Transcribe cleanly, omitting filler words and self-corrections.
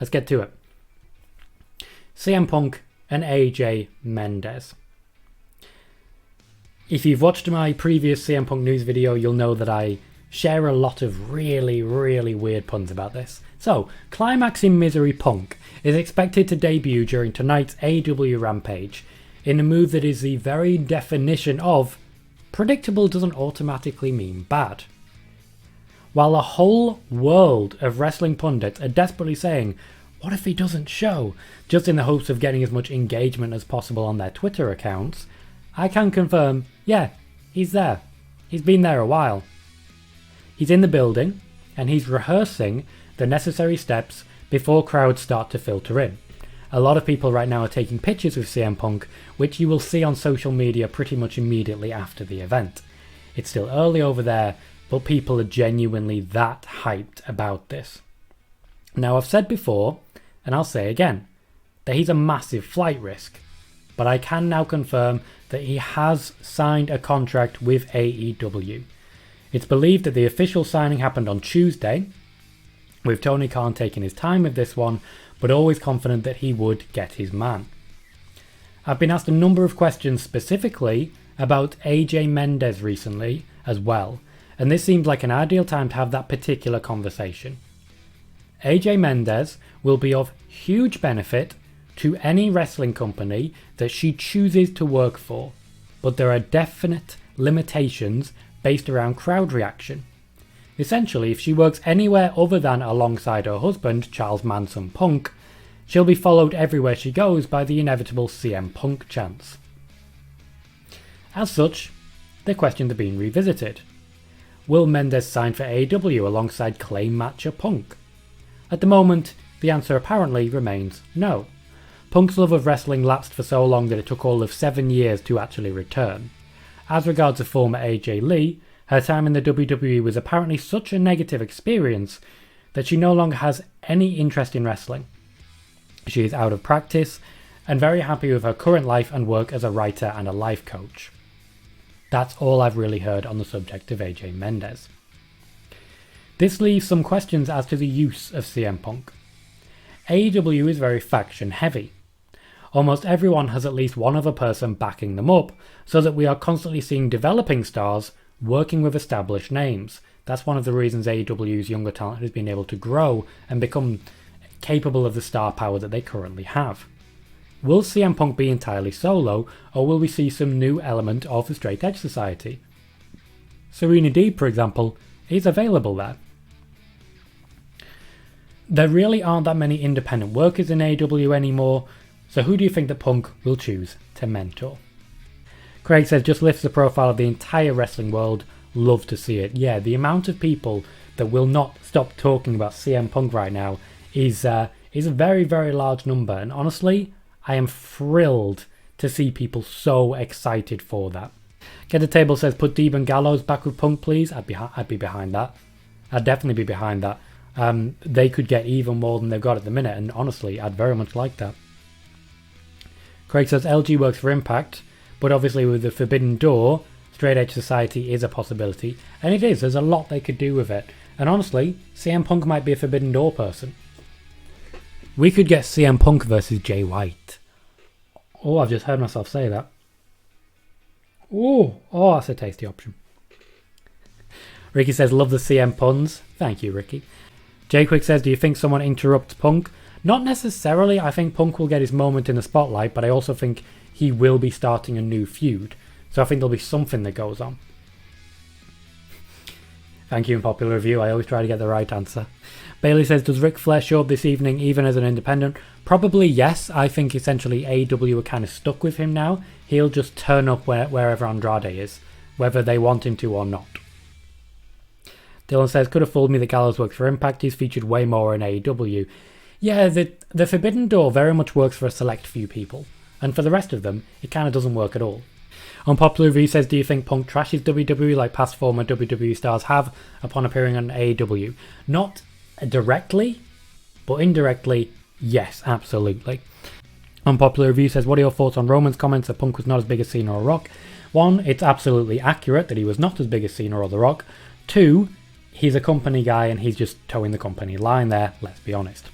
Let's get to it. CM Punk and AJ Mendez. If you've watched my previous CM Punk news video, you'll know that I share a lot of really, really weird puns about this. So, Climaxing Misery Punk is expected to debut during tonight's AEW Rampage in a move that is the very definition of predictable doesn't automatically mean bad. While a whole world of wrestling pundits are desperately saying, what if he doesn't show? Just in the hopes of getting as much engagement as possible on their Twitter accounts, I can confirm, yeah, he's there. He's been there a while. He's in the building, and he's rehearsing the necessary steps before crowds start to filter in. A lot of people right now are taking pictures with CM Punk, which you will see on social media pretty much immediately after the event. It's still early over there, but people are genuinely that hyped about this. Now, I've said before, and I'll say again, that he's a massive flight risk, but I can now confirm that he has signed a contract with AEW. It's believed that the official signing happened on Tuesday, with Tony Khan taking his time with this one, but always confident that he would get his man. I've been asked a number of questions specifically about AJ Mendez recently as well, and this seems like an ideal time to have that particular conversation. AJ Mendez will be of huge benefit to any wrestling company that she chooses to work for, but there are definite limitations based around crowd reaction. Essentially, if she works anywhere other than alongside her husband, Charles Manson Punk, she'll be followed everywhere she goes by the inevitable CM Punk chants. As such, the questions are being revisited. Will Mendez sign for AEW alongside claim matcher Punk? At the moment, the answer apparently remains no. Punk's love of wrestling lapsed for so long that it took all of 7 years to actually return. As regards to former AJ Lee, her time in the WWE was apparently such a negative experience that she no longer has any interest in wrestling. She is out of practice and very happy with her current life and work as a writer and a life coach. That's all I've really heard on the subject of AJ Mendez. This leaves some questions as to the use of CM Punk. AEW is very faction heavy. Almost everyone has at least one other person backing them up, so that we are constantly seeing developing stars working with established names. That's one of the reasons AEW's younger talent has been able to grow and become capable of the star power that they currently have. Will CM Punk be entirely solo, or will we see some new element of the Straight Edge Society? Serena Deeb, for example, is available there. There really aren't that many independent workers in AEW anymore, so who do you think that Punk will choose to mentor? Craig says, just lifts the profile of the entire wrestling world. Love to see it. Yeah, the amount of people that will not stop talking about CM Punk right now is a very, very large number. And honestly, I am thrilled to see people so excited for that. Get the Table says, put Deeb and Gallows back with Punk, please. I'd be behind that. I'd definitely be behind that. They could get even more than they've got at the minute, and honestly, I'd very much like that. Craig says, LG works for Impact, but obviously with the Forbidden Door, Straight Edge Society is a possibility, and it is. There's a lot they could do with it, and honestly, CM Punk might be a Forbidden Door person. We could get CM Punk versus Jay White. Oh, I've just heard myself say that. Oh, that's a tasty option. Ricky says, love the CM puns. Thank you, Ricky. Jay Quick says, do you think someone interrupts Punk? Not necessarily. I think Punk will get his moment in the spotlight, but I also think he will be starting a new feud. So I think there'll be something that goes on. Thank you in popular review. I always try to get the right answer. Bailey says, does Ric Flair show up this evening even as an independent? Probably yes. I think essentially AEW are kind of stuck with him now. He'll just turn up wherever Andrade is, whether they want him to or not. Dylan says, could have fooled me that Gallows works for Impact. He's featured way more in AEW. Yeah, the Forbidden Door very much works for a select few people. And for the rest of them, it kind of doesn't work at all. Unpopular Review says, do you think Punk trashes WWE like past former WWE stars have upon appearing on AEW? Not directly, but indirectly, yes, absolutely. Unpopular Review says, what are your thoughts on Roman's comments that Punk was not as big as Cena or Rock? 1, it's absolutely accurate that he was not as big as Cena or The Rock. 2, he's a company guy and he's just towing the company line there, let's be honest.